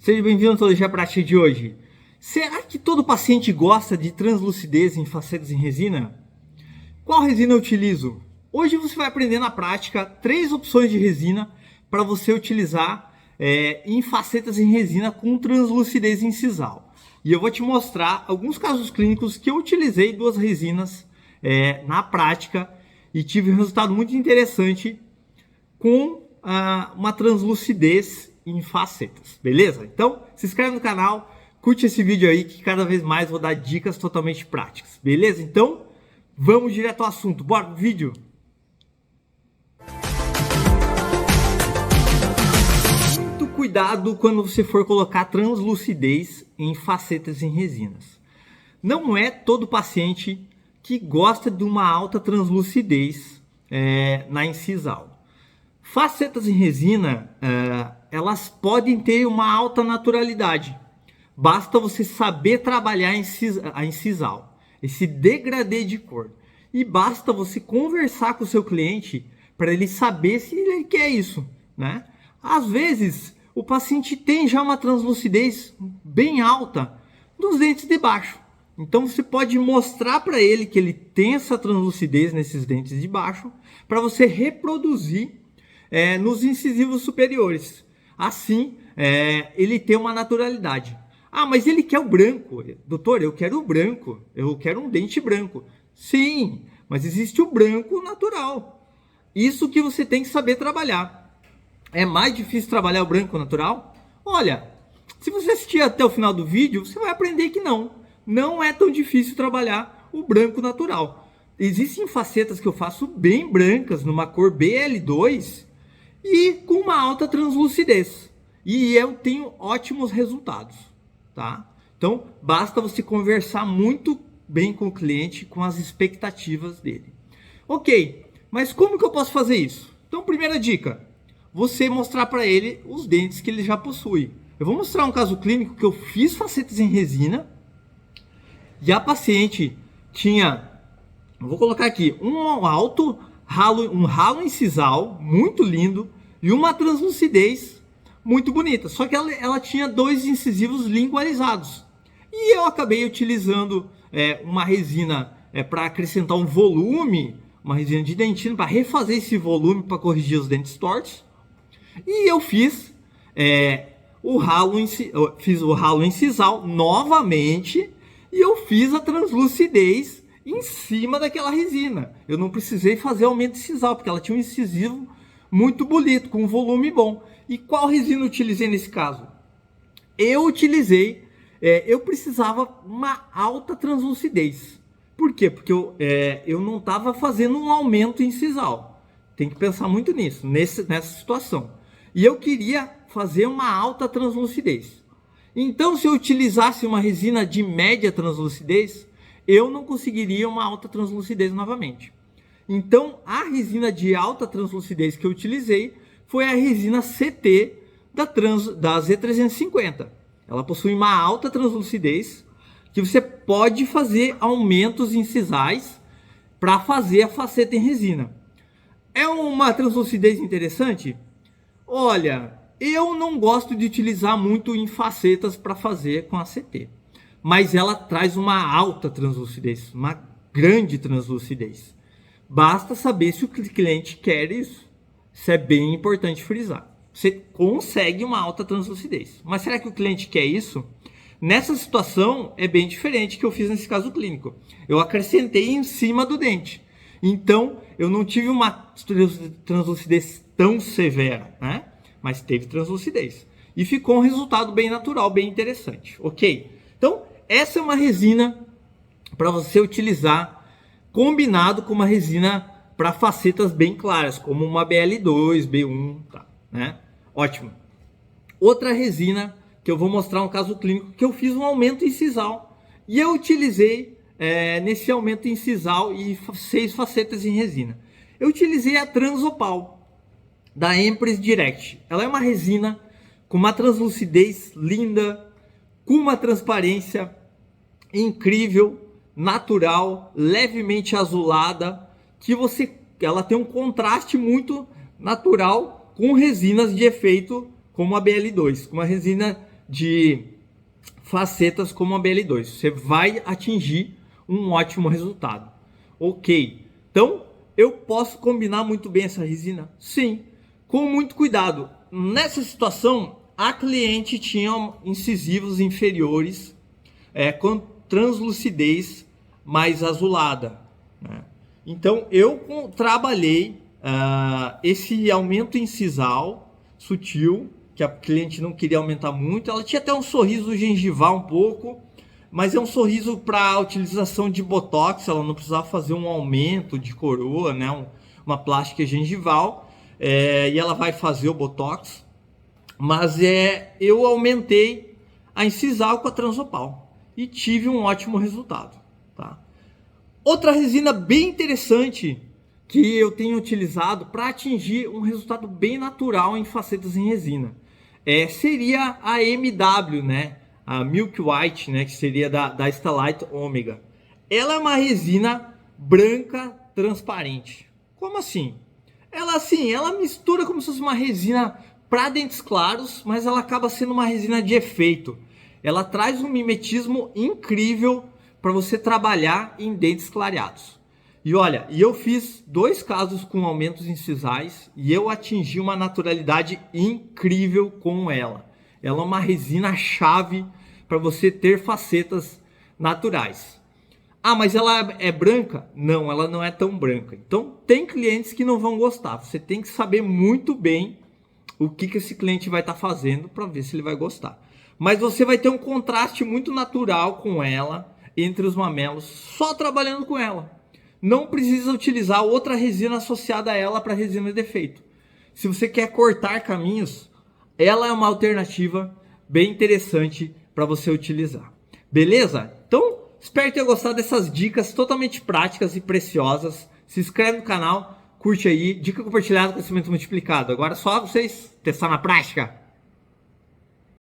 Seja bem-vindo à Ontologia Prática de hoje. Será que todo paciente gosta de translucidez em facetas em resina? Qual resina eu utilizo? Hoje você vai aprender na prática 3 opções de resina para você utilizar em facetas em resina com translucidez em sisal. E eu vou te mostrar alguns casos clínicos que eu utilizei 2 resinas na prática e tive um resultado muito interessante com uma translucidez em facetas, beleza? Então, se inscreve no canal, curte esse vídeo aí que cada vez mais vou dar dicas totalmente práticas, beleza? Então, vamos direto ao assunto, bora pro vídeo! Muito cuidado quando você for colocar translucidez em facetas em resinas. Não é todo paciente que gosta de uma alta translucidez na incisal. Facetas em resina, elas podem ter uma alta naturalidade. Basta você saber trabalhar a incisal, esse degradê de cor. E basta você conversar com o seu cliente para ele saber se ele quer isso, né? Às vezes, o paciente tem já uma translucidez bem alta nos dentes de baixo. Então, você pode mostrar para ele que ele tem essa translucidez nesses dentes de baixo para você reproduzir nos incisivos superiores. Assim, ele tem uma naturalidade. Ah, mas ele quer o branco. Doutor, eu quero o branco. Eu quero um dente branco. Sim, mas existe o branco natural. Isso que você tem que saber trabalhar. É mais difícil trabalhar o branco natural? Olha, se você assistir até o final do vídeo, você vai aprender que não é tão difícil trabalhar o branco natural. Existem facetas que eu faço bem brancas, numa cor BL2, e com uma alta translucidez. E eu tenho ótimos resultados, tá? Então, basta você conversar muito bem com o cliente, com as expectativas dele. Ok, mas como que eu posso fazer isso? Então, primeira dica, você mostrar para ele os dentes que ele já possui. Eu vou mostrar um caso clínico que eu fiz facetas em resina e a paciente tinha, eu vou colocar aqui, um ralo incisal muito lindo e uma translucidez muito bonita. Só que ela tinha 2 incisivos lingualizados. E eu acabei utilizando uma resina para acrescentar um volume, uma resina de dentina para refazer esse volume para corrigir os dentes tortos. E eu fiz o ralo incisal novamente e eu fiz a translucidez em cima daquela resina. Eu não precisei fazer aumento incisal, porque ela tinha um incisivo muito bonito, com um volume bom. E qual resina eu utilizei nesse caso? Eu precisava uma alta translucidez. Por quê? Porque eu não estava fazendo um aumento incisal. Tem que pensar muito nisso, nessa situação. E eu queria fazer uma alta translucidez. Então, se eu utilizasse uma resina de média translucidez, eu não conseguiria uma alta translucidez novamente. Então, a resina de alta translucidez que eu utilizei foi a resina CT da Z350. Ela possui uma alta translucidez que você pode fazer aumentos incisais para fazer a faceta em resina. É uma translucidez interessante? Olha, eu não gosto de utilizar muito em facetas para fazer com a CT. Mas ela traz uma alta translucidez, uma grande translucidez. Basta saber se o cliente quer isso. Isso é bem importante frisar. Você consegue uma alta translucidez. Mas será que o cliente quer isso? Nessa situação é bem diferente que eu fiz nesse caso clínico. Eu acrescentei em cima do dente. Então eu não tive uma translucidez tão severa, né? Mas teve translucidez. E ficou um resultado bem natural, bem interessante. Ok? Então essa é uma resina para você utilizar combinado com uma resina para facetas bem claras, como uma BL2, B1, tá, né? Ótimo. Outra resina que eu vou mostrar um caso clínico que eu fiz um aumento incisal e eu utilizei nesse aumento incisal e 6 facetas em resina. Eu utilizei a Transopal da Empress Direct. Ela é uma resina com uma translucidez linda, com uma transparência incrível, natural, levemente azulada, ela tem um contraste muito natural com resinas de efeito como a BL2, com uma resina de facetas como a BL2. Você vai atingir um ótimo resultado. Ok. Então, eu posso combinar muito bem essa resina? Sim, com muito cuidado. Nessa situação, a cliente tinha incisivos inferiores com translucidez mais azulada, né? Então, eu trabalhei esse aumento incisal sutil, que a cliente não queria aumentar muito. Ela tinha até um sorriso gengival um pouco, mas é um sorriso para utilização de botox. Ela não precisava fazer um aumento de coroa, né? Uma plástica gengival, e ela vai fazer o botox. Mas eu aumentei a incisal com a Transopal e tive um ótimo resultado, tá? Outra resina bem interessante que eu tenho utilizado para atingir um resultado bem natural em facetas em resina seria a MW, né? A Milk White, né? Que seria da Stellite Omega. Ela é uma resina branca transparente. Como assim? Ela mistura como se fosse uma resina para dentes claros, mas ela acaba sendo uma resina de efeito. Ela traz um mimetismo incrível para você trabalhar em dentes clareados. E olha, eu fiz 2 casos com aumentos incisais e eu atingi uma naturalidade incrível com ela. Ela é uma resina chave para você ter facetas naturais. Ah, mas ela é branca? Não, ela não é tão branca. Então, tem clientes que não vão gostar. Você tem que saber muito bem o que esse cliente vai estar fazendo para ver se ele vai gostar. Mas você vai ter um contraste muito natural com ela, entre os mamelos, só trabalhando com ela. Não precisa utilizar outra resina associada a ela para resina de efeito. Se você quer cortar caminhos, ela é uma alternativa bem interessante para você utilizar. Beleza? Então, espero ter gostado dessas dicas totalmente práticas e preciosas. Se inscreve no canal, curte aí. Dica compartilhada, conhecimento multiplicado. Agora é só vocês testar na prática.